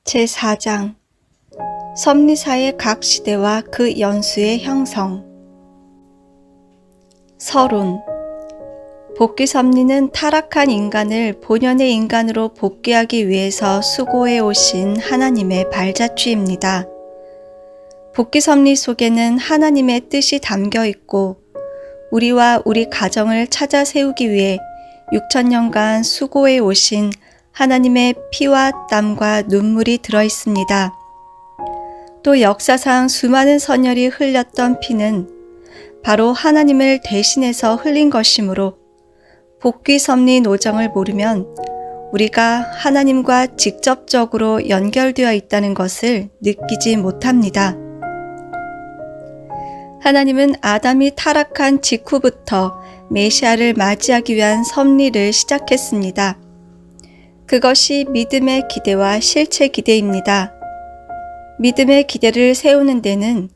제4장 섭리사의 각 시대와 그 연수의 형성. 서론. 복귀 섭리는 타락한 인간을 본연의 인간으로 복귀하기 위해서 수고해 오신 하나님의 발자취입니다. 복귀 섭리 속에는 하나님의 뜻이 담겨 있고 우리와 우리 가정을 찾아 세우기 위해 6,000년간 수고해 오신 하나님의 피와 땀과 눈물이 들어 있습니다. 또 역사상 수많은 선열이 흘렸던 피는 바로 하나님을 대신해서 흘린 것이므로 복귀 섭리 노정을 모르면 우리가 하나님과 직접적으로 연결되어 있다는 것을 느끼지 못합니다. 하나님은 아담이 타락한 직후부터 메시아를 맞이하기 위한 섭리를 시작했습니다. 그것이 믿음의 기대와 실체 기대입니다. 믿음의 기대를 세우는 데는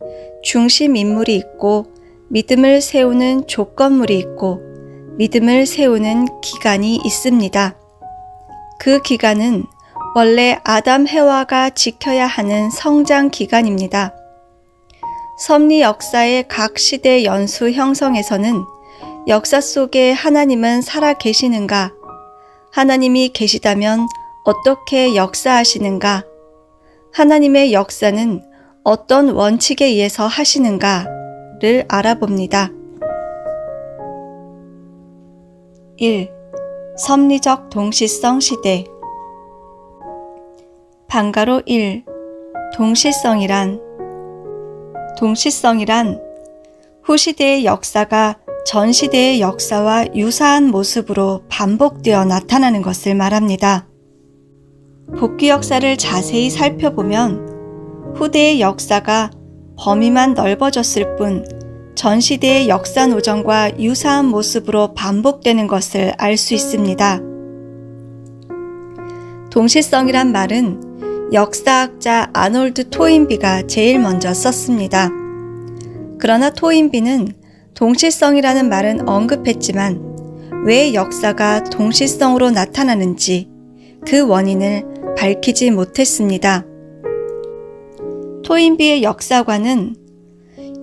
중심 인물이 있고 믿음을 세우는 조건물이 있고 믿음을 세우는 기간이 있습니다. 그 기간은 원래 아담 해와가 지켜야 하는 성장 기간입니다. 섭리 역사의 각 시대 연수 형성에서는 역사 속에 하나님은 살아 계시는가? 하나님이 계시다면 어떻게 역사하시는가? 하나님의 역사는 어떤 원칙에 의해서 하시는가를 알아봅니다. 1. 섭리적 동시성 시대. 방가로 1. 동시성이란 후시대의 역사가 전시대의 역사와 유사한 모습으로 반복되어 나타나는 것을 말합니다. 복귀 역사를 자세히 살펴보면 후대의 역사가 범위만 넓어졌을 뿐 전시대의 역사 노정과 유사한 모습으로 반복되는 것을 알 수 있습니다. 동시성이란 말은 역사학자 아놀드 토인비가 제일 먼저 썼습니다. 그러나 토인비는 동시성이라는 말은 언급했지만 왜 역사가 동시성으로 나타나는지 그 원인을 밝히지 못했습니다. 토인비의 역사관은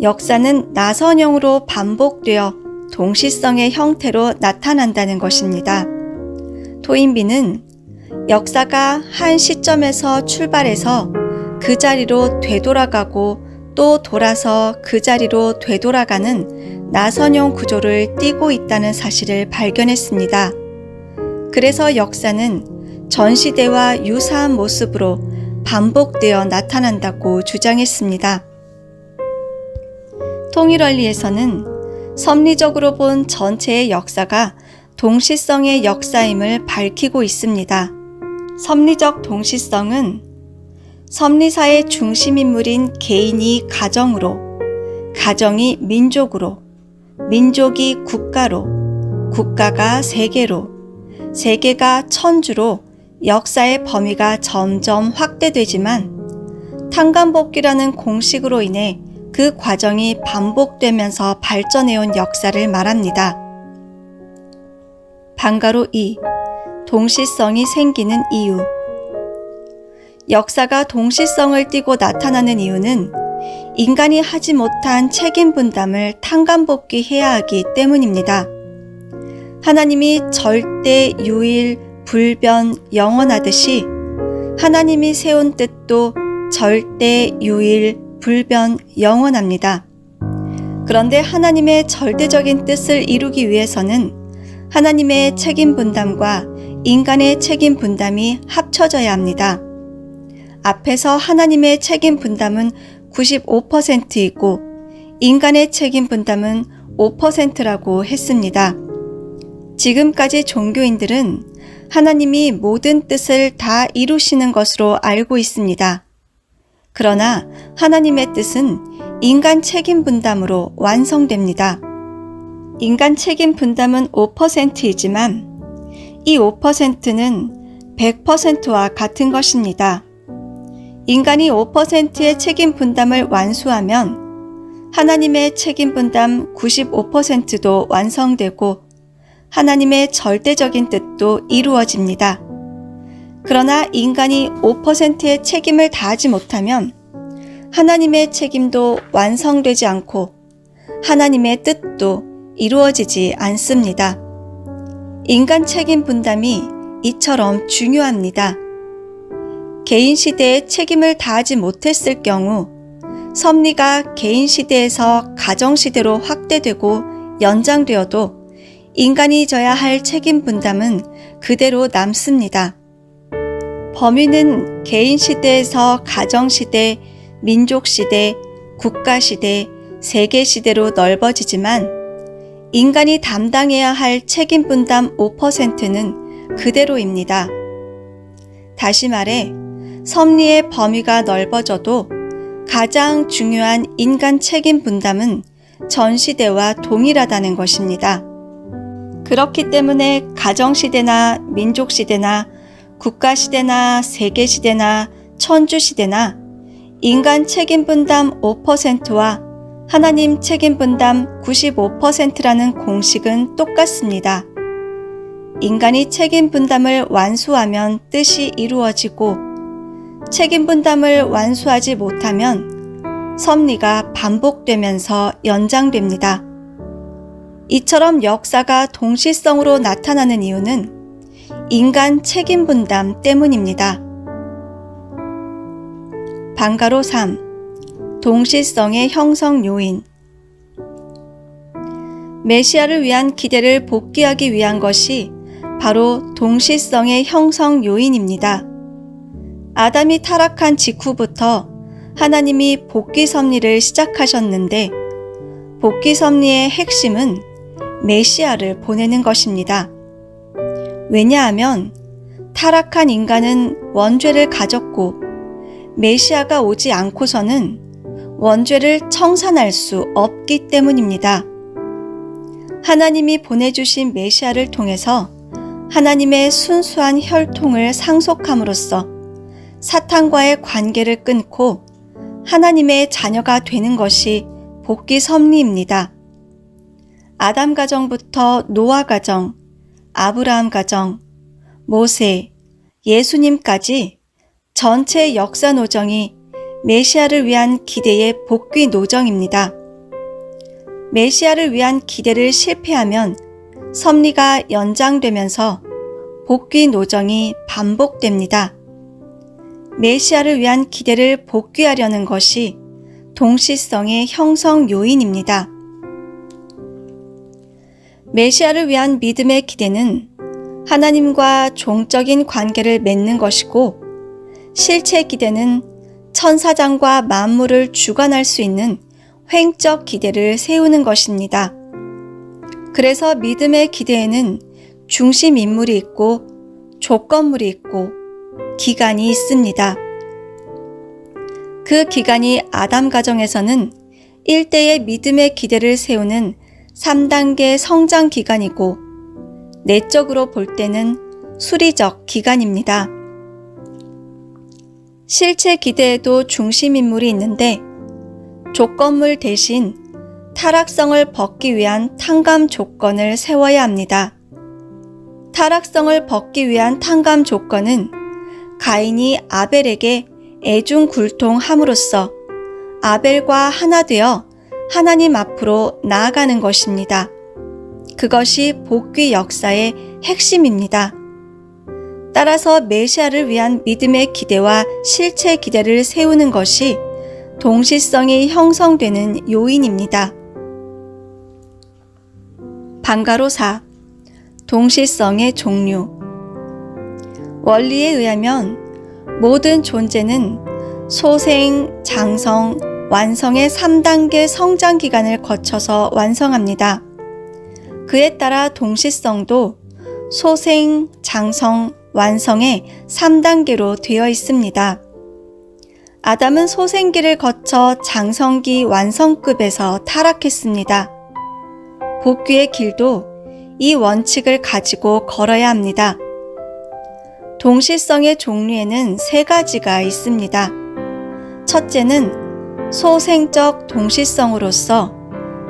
역사는 나선형으로 반복되어 동시성의 형태로 나타난다는 것입니다. 토인비는 역사가 한 시점에서 출발해서 그 자리로 되돌아가고 또 돌아서 그 자리로 되돌아가는 나선형 구조를 띠고 있다는 사실을 발견했습니다. 그래서 역사는 전시대와 유사한 모습으로 반복되어 나타난다고 주장했습니다. 통일원리에서는 섭리적으로 본 전체의 역사가 동시성의 역사임을 밝히고 있습니다. 섭리적 동시성은 섭리사의 중심인물인 개인이 가정으로, 가정이 민족으로, 민족이 국가로, 국가가 세계로, 세계가 천주로 역사의 범위가 점점 확대되지만 탕감복귀라는 공식으로 인해 그 과정이 반복되면서 발전해온 역사를 말합니다. 방가로 2. 동시성이 생기는 이유. 역사가 동시성을 띠고 나타나는 이유는 인간이 하지 못한 책임 분담을 탕감복귀해야 하기 때문입니다. 하나님이 절대, 유일, 불변, 영원하듯이 하나님이 세운 뜻도 절대, 유일, 불변, 영원합니다. 그런데 하나님의 절대적인 뜻을 이루기 위해서는 하나님의 책임 분담과 인간의 책임 분담이 합쳐져야 합니다. 앞에서 하나님의 책임 분담은 95%이고 인간의 책임 분담은 5%라고 했습니다. 지금까지 종교인들은 하나님이 모든 뜻을 다 이루시는 것으로 알고 있습니다. 그러나 하나님의 뜻은 인간 책임 분담으로 완성됩니다. 인간 책임 분담은 5%이지만 이 5%는 100%와 같은 것입니다. 인간이 5%의 책임 분담을 완수하면 하나님의 책임 분담 95%도 완성되고 하나님의 절대적인 뜻도 이루어집니다. 그러나 인간이 5%의 책임을 다하지 못하면 하나님의 책임도 완성되지 않고 하나님의 뜻도 이루어지지 않습니다. 인간 책임 분담이 이처럼 중요합니다. 개인 시대에 책임을 다하지 못했을 경우 섭리가 개인 시대에서 가정 시대로 확대되고 연장되어도 인간이 져야 할 책임 분담은 그대로 남습니다. 범위는 개인 시대에서 가정 시대, 민족 시대, 국가 시대, 세계 시대로 넓어지지만 인간이 담당해야 할 책임 분담 5%는 그대로입니다. 다시 말해 섭리의 범위가 넓어져도 가장 중요한 인간 책임 분담은 전 시대와 동일하다는 것입니다. 그렇기 때문에 가정 시대나 민족 시대나 국가 시대나 세계 시대나 천주 시대나 인간 책임 분담 5%와 하나님 책임 분담 95%라는 공식은 똑같습니다. 인간이 책임 분담을 완수하면 뜻이 이루어지고 책임 분담을 완수하지 못하면 섭리가 반복되면서 연장됩니다. 이처럼 역사가 동시성으로 나타나는 이유는 인간 책임 분담 때문입니다. 방가로 3. 동시성의 형성 요인. 메시아를 위한 기대를 복귀하기 위한 것이 바로 동시성의 형성 요인입니다. 아담이 타락한 직후부터 하나님이 복귀 섭리를 시작하셨는데 복귀 섭리의 핵심은 메시아를 보내는 것입니다. 왜냐하면 타락한 인간은 원죄를 가졌고 메시아가 오지 않고서는 원죄를 청산할 수 없기 때문입니다. 하나님이 보내주신 메시아를 통해서 하나님의 순수한 혈통을 상속함으로써 사탄과의 관계를 끊고 하나님의 자녀가 되는 것이 복귀 섭리입니다. 아담 가정부터 노아 가정, 아브라함 가정, 모세, 예수님까지 전체 역사 노정이 메시아를 위한 기대의 복귀 노정입니다. 메시아를 위한 기대를 실패하면 섭리가 연장되면서 복귀 노정이 반복됩니다. 메시아를 위한 기대를 복귀하려는 것이 동시성의 형성 요인입니다. 메시아를 위한 믿음의 기대는 하나님과 종적인 관계를 맺는 것이고 실체 기대는 천사장과 만물을 주관할 수 있는 횡적 기대를 세우는 것입니다. 그래서 믿음의 기대에는 중심 인물이 있고 조건물이 있고 기간이 있습니다. 그 기간이 아담 가정에서는 일대의 믿음의 기대를 세우는 3단계 성장 기간이고 내적으로 볼 때는 수리적 기간입니다. 실체 기대에도 중심인물이 있는데 조건물 대신 타락성을 벗기 위한 탕감 조건을 세워야 합니다. 타락성을 벗기 위한 탕감 조건은 가인이 아벨에게 애중굴통함으로써 아벨과 하나 되어 하나님 앞으로 나아가는 것입니다. 그것이 복귀 역사의 핵심입니다. 따라서 메시아를 위한 믿음의 기대와 실체 기대를 세우는 것이 동시성이 형성되는 요인입니다. 방가로 4. 동시성의 종류. 원리에 의하면 모든 존재는 소생, 장성, 완성의 3단계 성장 기간을 거쳐서 완성합니다. 그에 따라 동시성도 소생, 장성, 완성의 3단계로 되어 있습니다. 아담은 소생기를 거쳐 장성기 완성급에서 타락했습니다. 복귀의 길도 이 원칙을 가지고 걸어야 합니다. 동시성의 종류에는 3가지가 있습니다. 첫째는 소생적 동시성으로서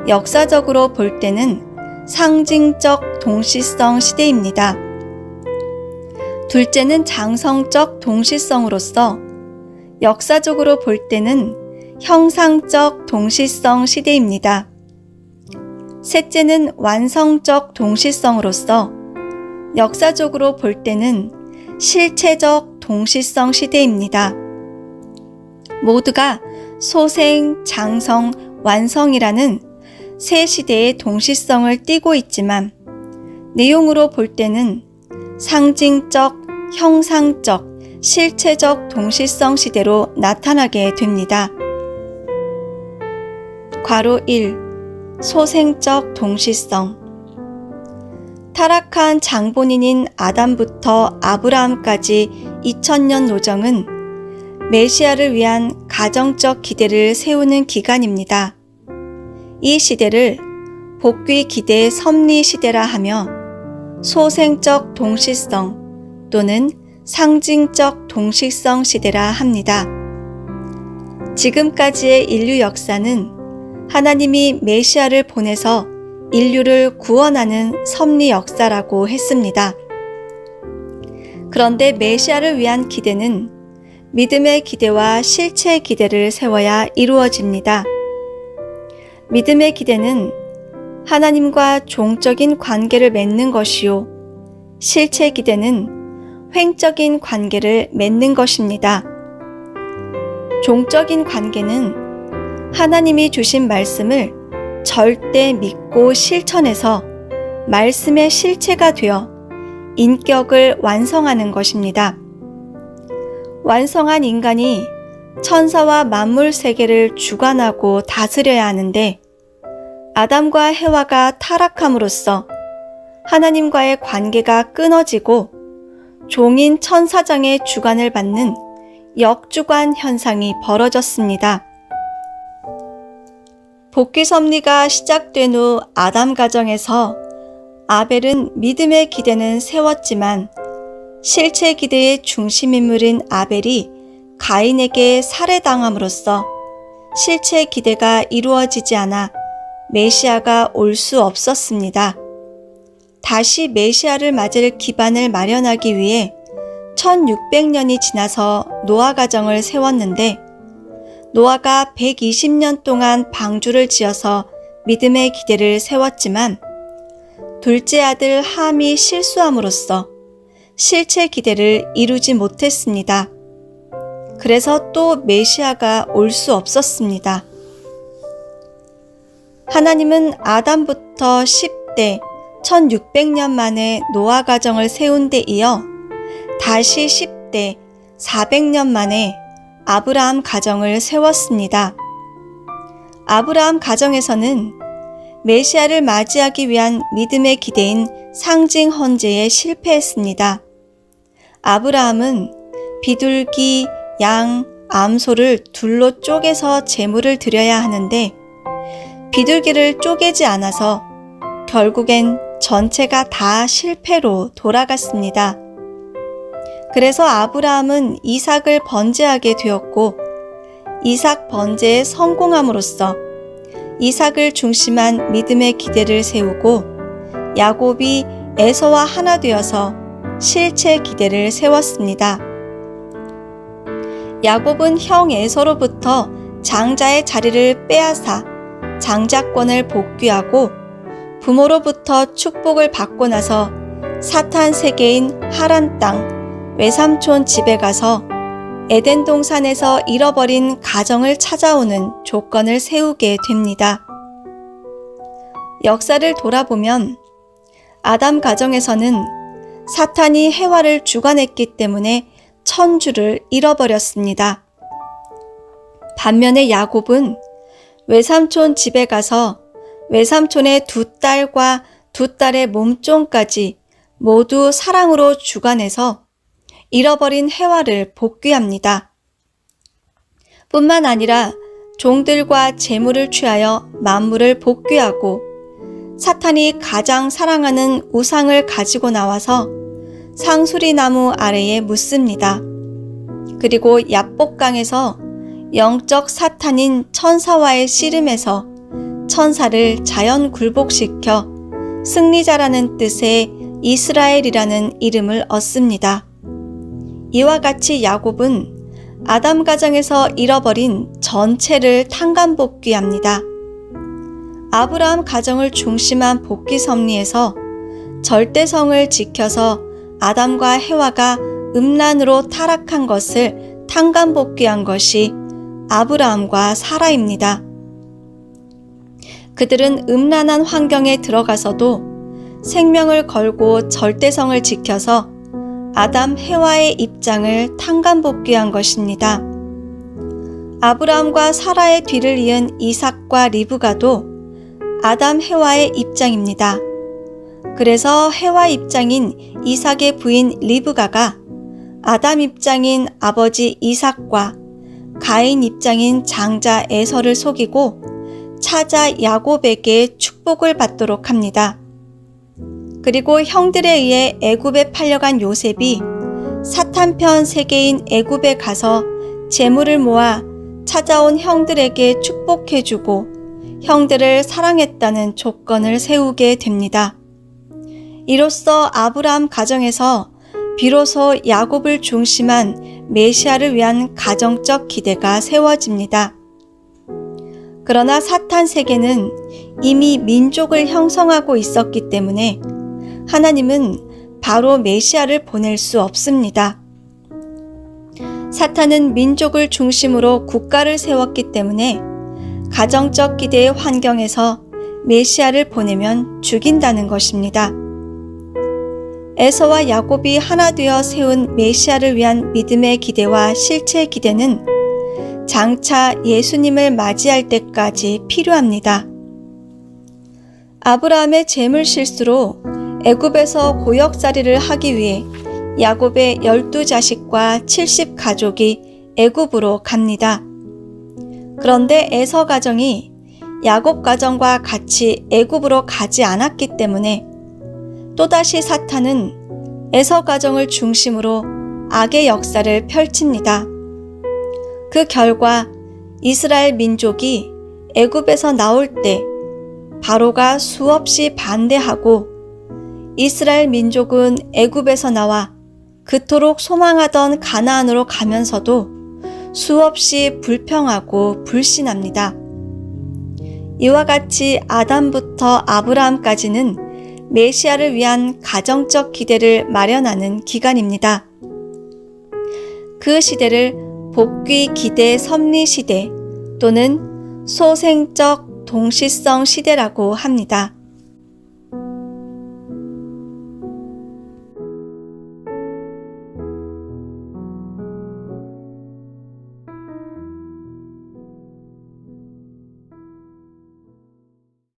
역사적으로 볼 때는 상징적 동시성 시대입니다. 둘째는 장성적 동시성으로서 역사적으로 볼 때는 형상적 동시성 시대입니다. 셋째는 완성적 동시성으로서 역사적으로 볼 때는 실체적 동시성 시대입니다. 모두가 소생, 장성, 완성이라는 세 시대의 동시성을 띠고 있지만 내용으로 볼 때는 상징적, 형상적, 실체적 동시성 시대로 나타나게 됩니다. 괄호 1. 소생적 동시성. 타락한 장본인인 아담부터 아브라함까지 2000년 노정은 메시아를 위한 가정적 기대를 세우는 기간입니다. 이 시대를 복귀 기대 섭리 시대라 하며 소생적 동시성 또는 상징적 동시성 시대라 합니다. 지금까지의 인류 역사는 하나님이 메시아를 보내서 인류를 구원하는 섭리 역사라고 했습니다. 그런데 메시아를 위한 기대는 믿음의 기대와 실체의 기대를 세워야 이루어집니다. 믿음의 기대는 하나님과 종적인 관계를 맺는 것이요, 실체 기대는 횡적인 관계를 맺는 것입니다. 종적인 관계는 하나님이 주신 말씀을 절대 믿고 실천해서 말씀의 실체가 되어 인격을 완성하는 것입니다. 완성한 인간이 천사와 만물 세계를 주관하고 다스려야 하는데 아담과 해와가 타락함으로써 하나님과의 관계가 끊어지고 종인 천사장의 주관을 받는 역주관 현상이 벌어졌습니다. 복귀 섭리가 시작된 후 아담 가정에서 아벨은 믿음의 기대는 세웠지만 실체 기대의 중심 인물인 아벨이 가인에게 살해당함으로써 실체 기대가 이루어지지 않아 메시아가 올 수 없었습니다. 다시 메시아를 맞을 기반을 마련하기 위해 1600년이 지나서 노아 가정을 세웠는데 노아가 120년 동안 방주를 지어서 믿음의 기대를 세웠지만 둘째 아들 함이 실수함으로써 실체 기대를 이루지 못했습니다. 그래서 또 메시아가 올 수 없었습니다. 하나님은 아담부터 10대 1600년 만에 노아 가정을 세운 데 이어 다시 10대 400년 만에 아브라함 가정을 세웠습니다. 아브라함 가정에서는 메시아를 맞이하기 위한 믿음의 기대인 상징 헌재에 실패했습니다. 아브라함은 비둘기, 양, 암소를 둘로 쪼개서 제물을 드려야 하는데 비둘기를 쪼개지 않아서 결국엔 전체가 다 실패로 돌아갔습니다. 그래서 아브라함은 이삭을 번제하게 되었고 이삭 번제에 성공함으로써 이삭을 중심한 믿음의 기대를 세우고 야곱이 에서와 하나 되어서 실체 기대를 세웠습니다. 야곱은 형 에서로부터 장자의 자리를 빼앗아 장자권을 복귀하고 부모로부터 축복을 받고 나서 사탄 세계인 하란 땅 외삼촌 집에 가서 에덴 동산에서 잃어버린 가정을 찾아오는 조건을 세우게 됩니다. 역사를 돌아보면 아담 가정에서는 사탄이 해와를 주관했기 때문에 천주를 잃어버렸습니다. 반면에 야곱은 외삼촌 집에 가서 외삼촌의 두 딸과 두 딸의 몸종까지 모두 사랑으로 주관해서 잃어버린 해와를 복귀합니다. 뿐만 아니라 종들과 재물을 취하여 만물을 복귀하고 사탄이 가장 사랑하는 우상을 가지고 나와서 상수리 나무 아래에 묻습니다. 그리고 야복강에서 영적 사탄인 천사와의 씨름에서 천사를 자연 굴복시켜 승리자라는 뜻의 이스라엘이라는 이름을 얻습니다. 이와 같이 야곱은 아담 가정에서 잃어버린 전체를 탕감복귀합니다. 아브라함 가정을 중심한 복귀 섭리에서 절대성을 지켜서 아담과 해와가 음란으로 타락한 것을 탕감복귀한 것이 아브라함과 사라입니다. 그들은 음란한 환경에 들어가서도 생명을 걸고 절대성을 지켜서 아담, 해와의 입장을 탕감복귀한 것입니다. 아브라함과 사라의 뒤를 이은 이삭과 리브가도 아담, 해와의 입장입니다. 그래서 해와 입장인 이삭의 부인 리브가가 아담 입장인 아버지 이삭과 가인 입장인 장자 에서를 속이고 차자 야곱에게 축복을 받도록 합니다. 그리고 형들에 의해 애굽에 팔려간 요셉이 사탄 편 세계인 애굽에 가서 재물을 모아 찾아온 형들에게 축복해주고 형들을 사랑했다는 조건을 세우게 됩니다. 이로써 아브라함 가정에서 비로소 야곱을 중심한 메시아를 위한 가정적 기대가 세워집니다. 그러나 사탄 세계는 이미 민족을 형성하고 있었기 때문에 하나님은 바로 메시아를 보낼 수 없습니다. 사탄은 민족을 중심으로 국가를 세웠기 때문에 가정적 기대의 환경에서 메시아를 보내면 죽인다는 것입니다. 에서와 야곱이 하나 되어 세운 메시아를 위한 믿음의 기대와 실체의 기대는 장차 예수님을 맞이할 때까지 필요합니다. 아브라함의 재물 실수로 애굽에서 고역살이를 하기 위해 야곱의 12자식과 70가족이 애굽으로 갑니다. 그런데 에서 가정이 야곱 가정과 같이 애굽으로 가지 않았기 때문에 또다시 사탄은 에서 가정을 중심으로 악의 역사를 펼칩니다. 그 결과 이스라엘 민족이 애굽에서 나올 때 바로가 수없이 반대하고 이스라엘 민족은 애굽에서 나와 그토록 소망하던 가나안으로 가면서도 수없이 불평하고 불신합니다. 이와 같이 아담부터 아브라함까지는 메시아를 위한 가정적 기대를 마련하는 기간입니다. 그 시대를 복귀 기대 섭리 시대 또는 소생적 동시성 시대라고 합니다.